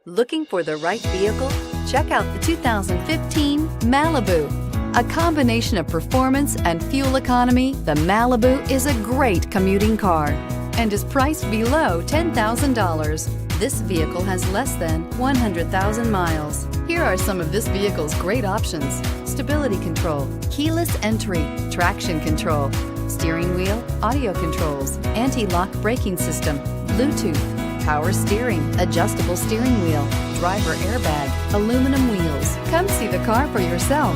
Looking for the right vehicle? Check out the 2015 Malibu. A combination of performance and fuel economy, the Malibu is a great commuting car and is priced below $10,000. This vehicle has less than 100,000 miles. Here are some of this vehicle's great options: stability control, keyless entry, traction control, steering wheel audio controls, anti-lock braking system, Bluetooth, power steering, adjustable steering wheel, driver airbag, aluminum wheels. Come see the car for yourself.